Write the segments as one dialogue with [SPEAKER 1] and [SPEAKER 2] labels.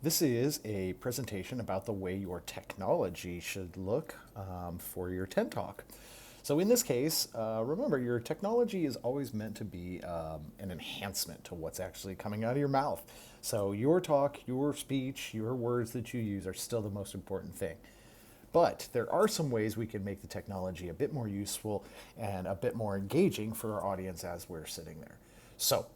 [SPEAKER 1] This is a presentation about the way your technology should look for your TED Talk. So in this case, remember your technology is always meant to be an enhancement to what's actually coming out of your mouth. So your talk, your speech, your words that you use are still the most important thing. But there are some ways we can make the technology a bit more useful and a bit more engaging for our audience as we're sitting there. So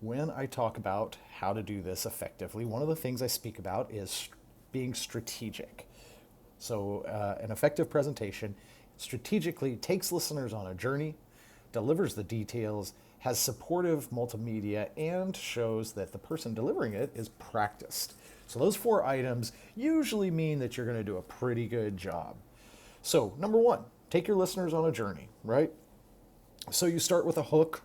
[SPEAKER 1] when I talk about how to do this effectively, one of the things I speak about is being strategic. So, an effective presentation strategically takes listeners on a journey, delivers the details, has supportive multimedia, and shows that the person delivering it is practiced. So, those four items usually mean that you're going to do a pretty good job. So, number one, take your listeners on a journey, right? So, you start with a hook,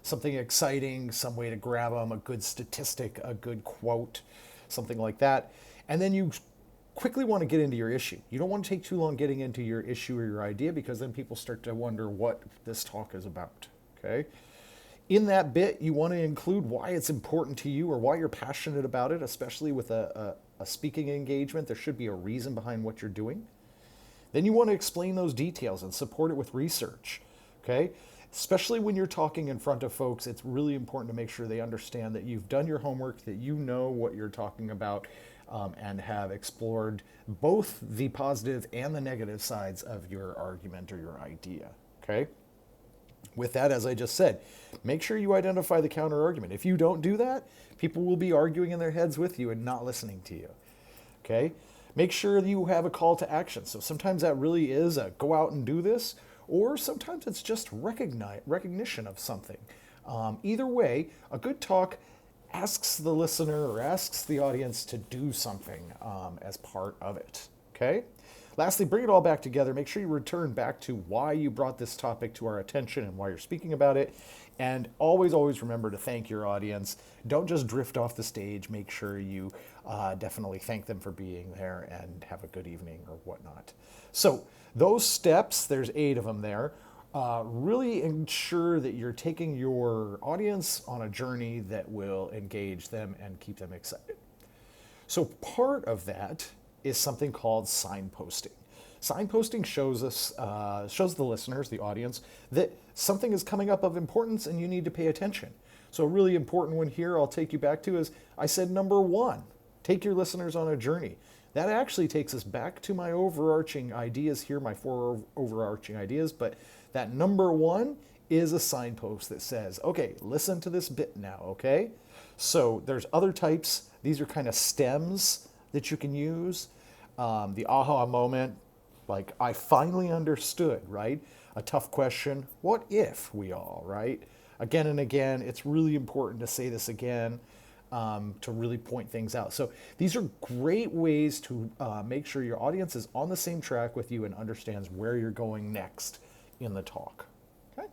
[SPEAKER 1] something exciting, some way to grab them, a good statistic, a good quote, something like that. And then you quickly want to get into your issue. You don't want to take too long getting into your issue or your idea because then people start to wonder what this talk is about. Okay? In that bit, you want to include why it's important to you or why you're passionate about it, especially with a speaking engagement. There should be a reason behind what you're doing. Then you want to explain those details and support it with research. Okay? Especially when you're talking in front of folks, it's really important to make sure they understand that you've done your homework, that you know what you're talking about, and have explored both the positive and the negative sides of your argument or your idea. Okay? With that, as I just said, make sure you identify the counter argument. If you don't do that, people will be arguing in their heads with you and not listening to you. Okay? Make sure you have a call to action. So sometimes that really is a go out and do this, or sometimes it's just recognition of something. Either way, a good talk asks the listener or asks the audience to do something as part of it. Okay? Lastly, bring it all back together. Make sure you return back to why you brought this topic to our attention and why you're speaking about it. And always, always remember to thank your audience. Don't just drift off the stage. Make sure you definitely thank them for being there and have a good evening or whatnot. So, those steps, there's 8 of them there, really ensure that you're taking your audience on a journey that will engage them and keep them excited. So part of that is something called signposting. Signposting shows the listeners, the audience, that something is coming up of importance and you need to pay attention. So a really important one here I'll take you back to is I said number 1, take your listeners on a journey. That actually takes us back to my overarching ideas here, my 4 overarching ideas, but that number 1 is a signpost that says, okay, listen to this bit now, okay? So there's other types. These are kind of stems that you can use. The aha moment, like I finally understood, right? A tough question, what if we all, right? Again and again, it's really important to say this again to really point things out. So these are great ways to make sure your audience is on the same track with you and understands where you're going next in the talk. Okay?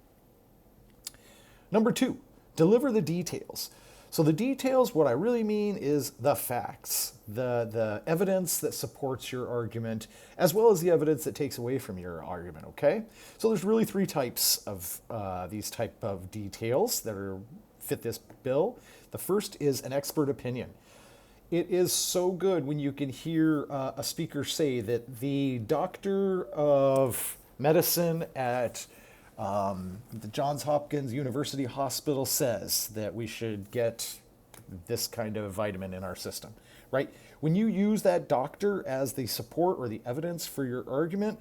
[SPEAKER 1] Number 2, deliver the details. So the details, what I really mean is the facts, the evidence that supports your argument, as well as the evidence that takes away from your argument, okay? So there's really 3 types of these type of details that fit this bill. The first is an expert opinion. It is so good when you can hear a speaker say that the doctor of medicine at the Johns Hopkins University Hospital says that we should get this kind of vitamin in our system, right? When you use that doctor as the support or the evidence for your argument,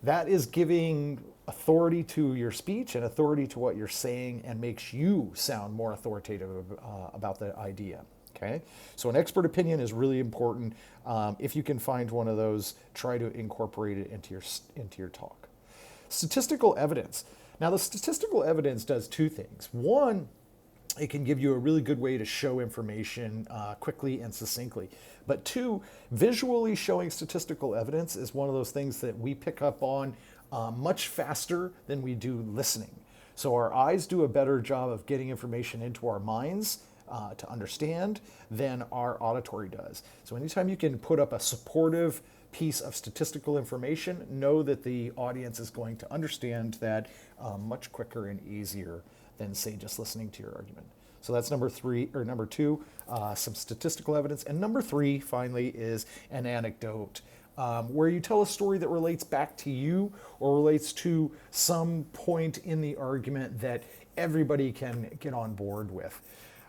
[SPEAKER 1] that is giving authority to your speech and authority to what you're saying and makes you sound more authoritative about the idea. Okay, so an expert opinion is really important. If you can find one of those, try to incorporate it into your talk. Statistical evidence. Now, the statistical evidence does 2 things. One, it can give you a really good way to show information quickly and succinctly. But 2, visually showing statistical evidence is one of those things that we pick up on much faster than we do listening. So our eyes do a better job of getting information into our minds to understand than our auditory does. So anytime you can put up a supportive piece of statistical information, know that the audience is going to understand that much quicker and easier than, say, just listening to your argument. So that's number three, or number two, some statistical evidence. And number three, finally, is an anecdote, where you tell a story that relates back to you or relates to some point in the argument that everybody can get on board with.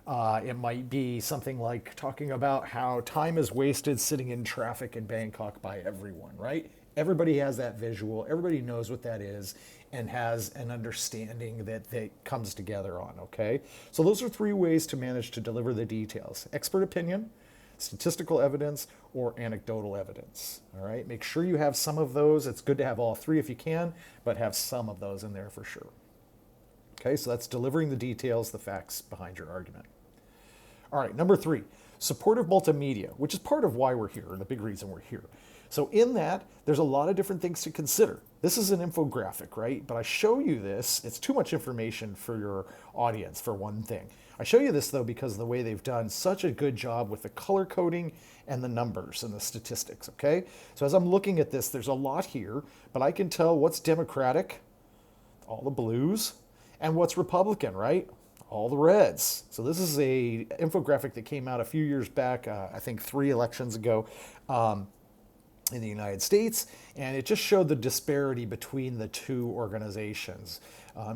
[SPEAKER 1] It might be something like talking about how time is wasted sitting in traffic in Bangkok by everyone, right? Everybody has that visual, everybody knows what that is, and has an understanding that comes together on, okay? So those are three ways to manage to deliver the details: expert opinion, statistical evidence, or anecdotal evidence, all right? Make sure you have some of those. It's good to have all three if you can, but have some of those in there for sure. Okay, so that's delivering the details, the facts behind your argument. All right, number three, supportive multimedia, which is part of why we're here and the big reason we're here. So in that, there's a lot of different things to consider. This is an infographic, right? But I show you this, it's too much information for your audience, for one thing. I show you this though because of the way they've done such a good job with the color coding and the numbers and the statistics, okay? So as I'm looking at this, there's a lot here, but I can tell what's Democratic, all the blues, and what's Republican, right? All the reds. So this is a infographic that came out a few years back, I think 3 elections ago, in the United States, and it just showed the disparity between the two organizations.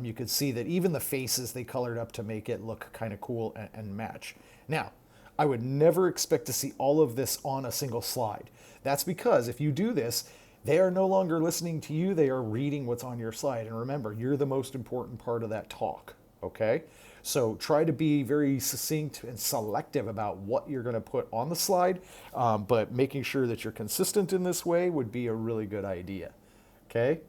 [SPEAKER 1] You could see that even the faces they colored up to make it look kind of cool and match. Now, I would never expect to see all of this on a single slide. That's because if you do this, they are no longer listening to you, they are reading what's on your slide. And remember, you're the most important part of that talk, okay? So try to be very succinct and selective about what you're going to put on the slide, but making sure that you're consistent in this way would be a really good idea, okay?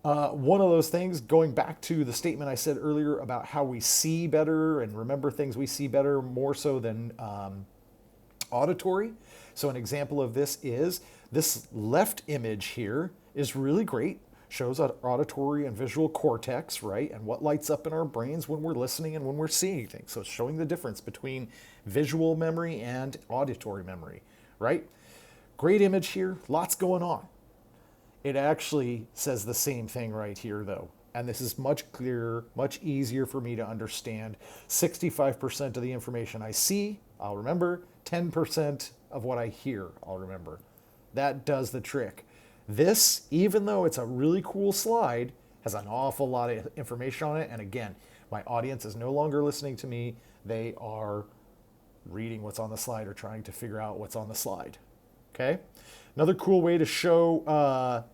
[SPEAKER 1] One of those things, going back to the statement I said earlier about how we see better and remember things, we see better more so than auditory. So an example of this is this left image here is really great. Shows our auditory and visual cortex, right? And what lights up in our brains when we're listening and when we're seeing things. So it's showing the difference between visual memory and auditory memory, right? Great image here, lots going on. It actually says the same thing right here though. And this is much clearer, much easier for me to understand. 65% of the information I see, I'll remember. 10% of what I hear, I'll remember. That does the trick. This, even though it's a really cool slide, has an awful lot of information on it. And again, my audience is no longer listening to me. They are reading what's on the slide or trying to figure out what's on the slide. Okay? Another cool way to show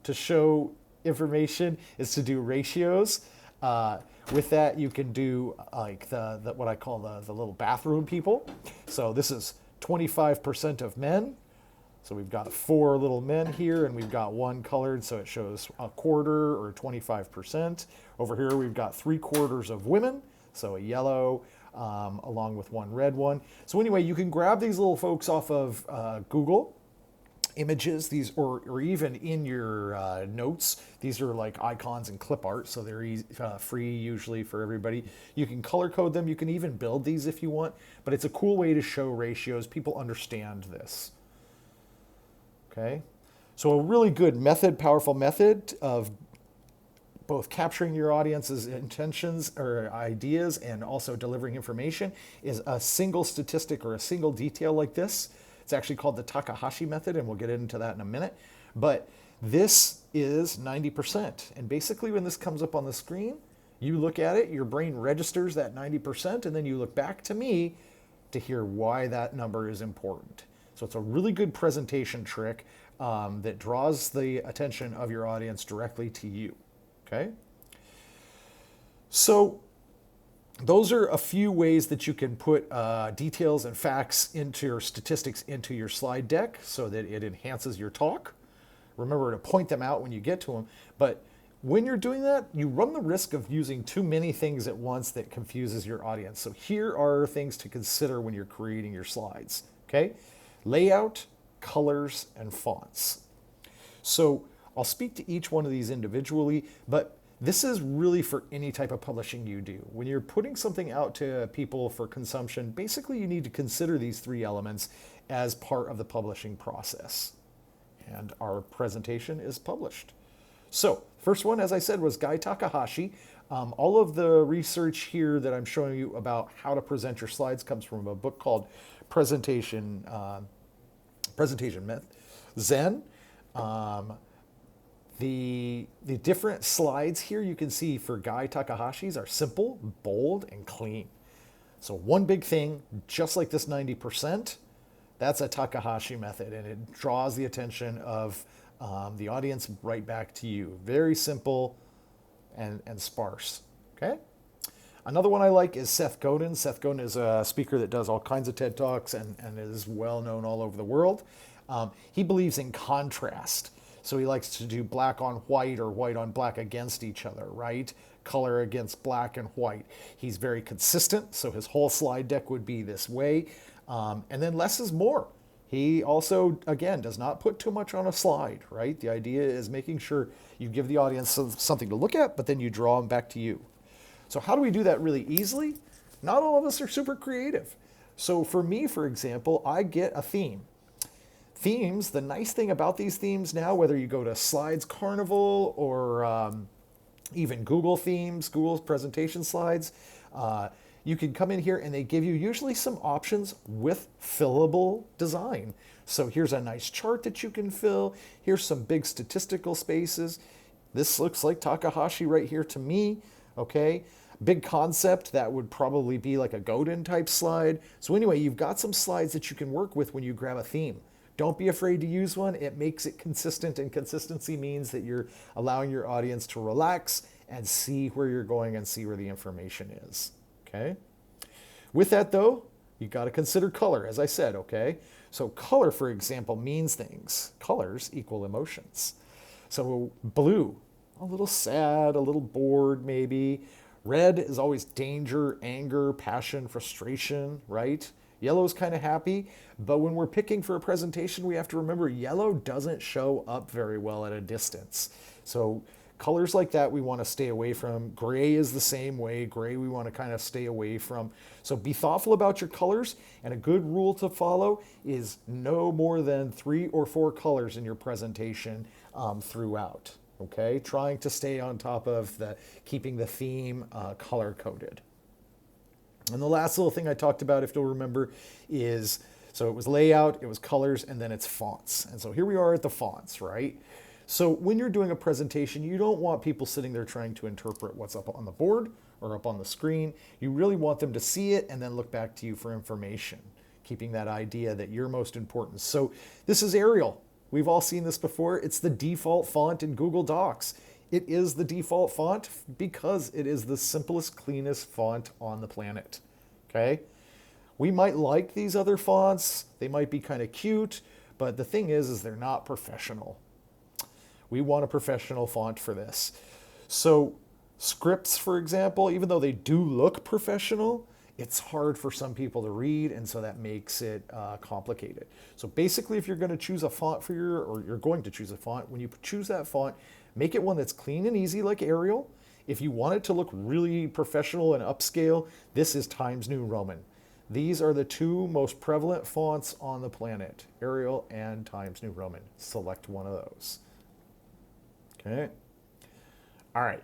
[SPEAKER 1] information is to do ratios. With that, you can do like the what I call the little bathroom people. So this is 25% of men. So we've got 4 little men here, and we've got 1 colored, so it shows a quarter or 25%. Over here, we've got 3/4 of women, so a yellow, along with 1 red one. So anyway, you can grab these little folks off of Google Images, these, or even in your notes. These are like icons and clip art, so they're free usually for everybody. You can color code them. You can even build these if you want, but it's a cool way to show ratios. People understand this. Okay, so a really good method, powerful method of both capturing your audience's intentions or ideas and also delivering information is a single statistic or a single detail like this. It's actually called the Takahashi method, and we'll get into that in a minute. But this is 90%. And basically when this comes up on the screen, you look at it, your brain registers that 90%, and then you look back to me to hear why that number is important. So it's a really good presentation trick that draws the attention of your audience directly to you, okay? So those are a few ways that you can put details and facts into your statistics into your slide deck so that it enhances your talk. Remember to point them out when you get to them, but when you're doing that, you run the risk of using too many things at once that confuses your audience. So here are things to consider when you're creating your slides, okay? Layout, colors, and fonts. So I'll speak to each one of these individually, but this is really for any type of publishing you do. When you're putting something out to people for consumption, basically you need to consider these 3 elements as part of the publishing process. And our presentation is published. So first one, as I said, was Guy Takahashi. All of the research here that I'm showing you about how to present your slides comes from a book called Presentation Myth, Zen. Um, the different slides here you can see for Guy Takahashi's are simple, bold, and clean. So one big thing, just like this 90%, that's a Takahashi method, and it draws the attention of the audience right back to you. Very simple and sparse, okay? Another one I like is Seth Godin. Seth Godin is a speaker that does all kinds of TED Talks and is well known all over the world. He believes in contrast. So he likes to do black on white or white on black against each other, right? Color against black and white. He's very consistent, so his whole slide deck would be this way. And then less is more. He also, again, does not put too much on a slide, right? The idea is making sure you give the audience something to look at, but then you draw them back to you. So how do we do that really easily? Not all of us are super creative. So for me, for example, I get a theme. Themes, the nice thing about these themes now, whether you go to Slides Carnival or even Google Themes, Google's presentation slides, you can come in here and they give you usually some options with fillable design. So here's a nice chart that you can fill. Here's some big statistical spaces. This looks like Takahashi right here to me, okay? Big concept, that would probably be like a Godin type slide. So anyway, you've got some slides that you can work with when you grab a theme. Don't be afraid to use one. It makes it consistent, and consistency means that you're allowing your audience to relax and see where you're going and see where the information is, okay? With that though, you got to consider color, as I said, okay? So color, for example, means things. Colors equal emotions. So blue, a little sad, a little bored maybe. Red is always danger, anger, passion, frustration, right? Yellow's kind of happy, but when we're picking for a presentation, we have to remember yellow doesn't show up very well at a distance. So colors like that we want to stay away from. Gray is the same way. Gray we want to kind of stay away from. So be thoughtful about your colors, and a good rule to follow is no more than 3 or 4 colors in your presentation throughout. Okay, trying to stay on top of keeping the theme color coded. And the last little thing I talked about, if you'll remember, is, so it was layout, it was colors, and then it's fonts. And so here we are at the fonts, right? So when you're doing a presentation, you don't want people sitting there trying to interpret what's up on the board or up on the screen. You really want them to see it and then look back to you for information, keeping that idea that you're most important. So this is Arial. We've all seen this before. It's the default font in Google Docs. It is the default font because it is the simplest, cleanest font on the planet, okay? We might like these other fonts. They might be kind of cute, but the thing is they're not professional. We want a professional font for this. So scripts, for example, even though they do look professional, it's hard for some people to read, and so that makes it complicated. So basically, if you're going to choose a font or you're going to choose a font, when you choose that font, make it one that's clean and easy like Arial. If you want it to look really professional and upscale, this is Times New Roman. These are the 2 most prevalent fonts on the planet, Arial and Times New Roman. Select one of those. Okay. All right.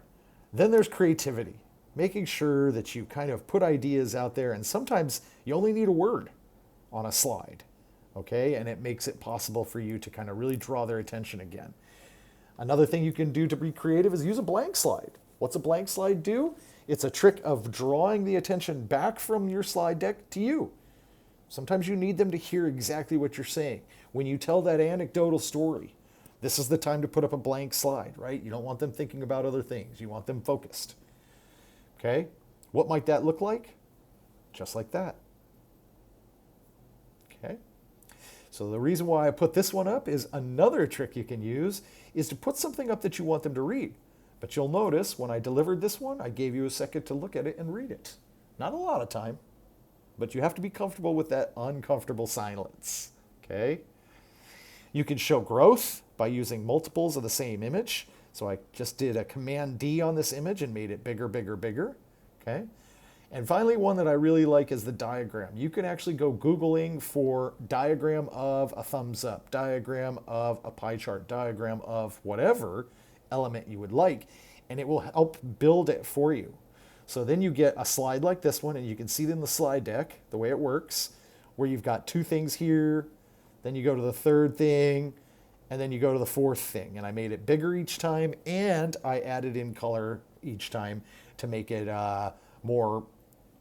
[SPEAKER 1] Then there's creativity. Making sure that you kind of put ideas out there, and sometimes you only need a word on a slide, okay? And it makes it possible for you to kind of really draw their attention again. Another thing you can do to be creative is use a blank slide. What's a blank slide do? It's a trick of drawing the attention back from your slide deck to you. Sometimes you need them to hear exactly what you're saying. When you tell that anecdotal story, this is the time to put up a blank slide, right? You don't want them thinking about other things. You want them focused. Okay? What might that look like? Just like that. Okay? So the reason why I put this one up is another trick you can use is to put something up that you want them to read. But you'll notice when I delivered this one, I gave you a second to look at it and read it. Not a lot of time, but you have to be comfortable with that uncomfortable silence. Okay? You can show growth by using multiples of the same image. So I just did a Command D on this image and made it bigger, bigger, bigger. Okay? And finally, one that I really like is the diagram. You can actually go Googling for diagram of a thumbs up, diagram of a pie chart, diagram of whatever element you would like. and it will help build it for you. So then you get a slide like this one, and you can see it in the slide deck, the way it works, where you've got two things here, then you go to the third thing, and then you go to the fourth thing. And I made it bigger each time, and I added in color each time to make it more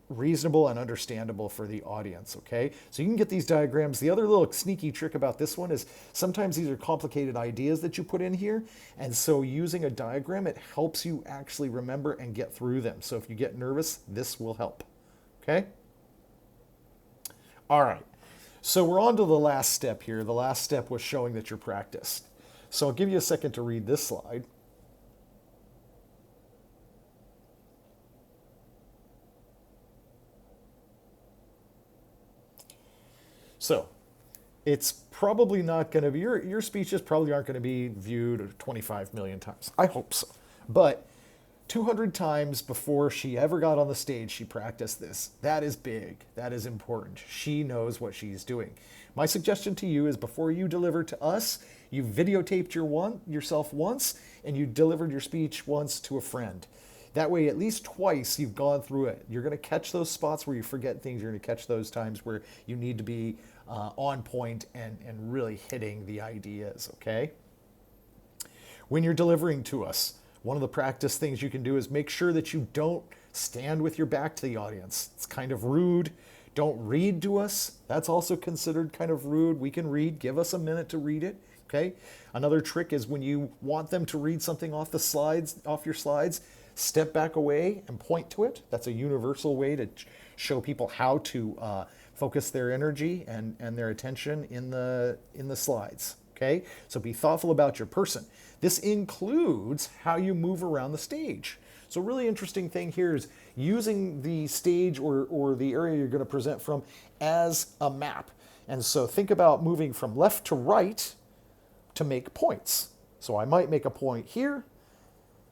[SPEAKER 1] reasonable and understandable for the audience, okay? So you can get these diagrams. The other little sneaky trick about this one is sometimes these are complicated ideas that you put in here, and so using a diagram, it helps you actually remember and get through them. So if you get nervous, this will help, okay? All right, so we're on to the last step here. The last step was showing that you're practiced. So I'll give you a second to read this slide. So it's probably not going to be, your speeches probably aren't going to be viewed 25 million times. I hope so. But 200 times before she ever got on the stage, she practiced this. That is big. That is important. She knows what she's doing. My suggestion to you is before you deliver to us, you videotaped yourself once, and you delivered your speech once to a friend. That way, at least twice, you've gone through it. You're going to catch those spots where you forget things. You're going to catch those times where you need to be on point and really hitting the ideas, okay? When you're delivering to us, one of the practice things you can do is make sure that you don't stand with your back to the audience. It's kind of rude. Don't read to us. That's also considered kind of rude. We can read. Give us a minute to read it, okay? Another trick is when you want them to read something off your slides, step back away and point to it. That's a universal way to show people how to focus their energy and their attention in the slides. Okay, so be thoughtful about your person. This includes how you move around the stage. So a really interesting thing here is using the stage or the area you're going to present from as a map. And so think about moving from left to right to make points. So I might make a point here,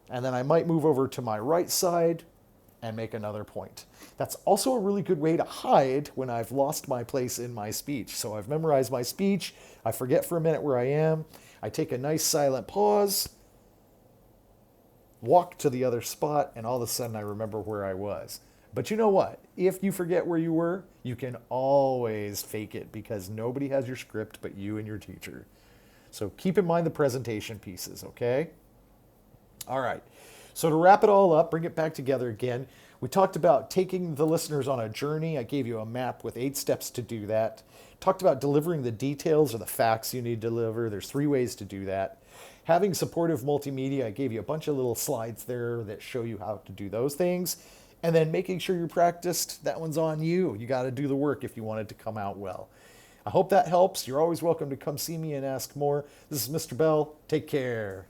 [SPEAKER 1] and then I might move over to my right side and make another point. That's also a really good way to hide when I've lost my place in my speech. So I've memorized my speech, I forget for a minute where I am, I take a nice silent pause, walk to the other spot, and all of a sudden I remember where I was. But you know what? If you forget where you were, you can always fake it because nobody has your script but you and your teacher. So keep in mind the presentation pieces, okay? All right. So to wrap it all up, bring it back together again, we talked about taking the listeners on a journey. I gave you a map with 8 steps to do that. Talked about delivering the details or the facts you need to deliver. There's 3 ways to do that. Having supportive multimedia, I gave you a bunch of little slides there that show you how to do those things. And then making sure you're practiced, that one's on you. You got to do the work if you want it to come out well. I hope that helps. You're always welcome to come see me and ask more. This is Mr. Bell. Take care.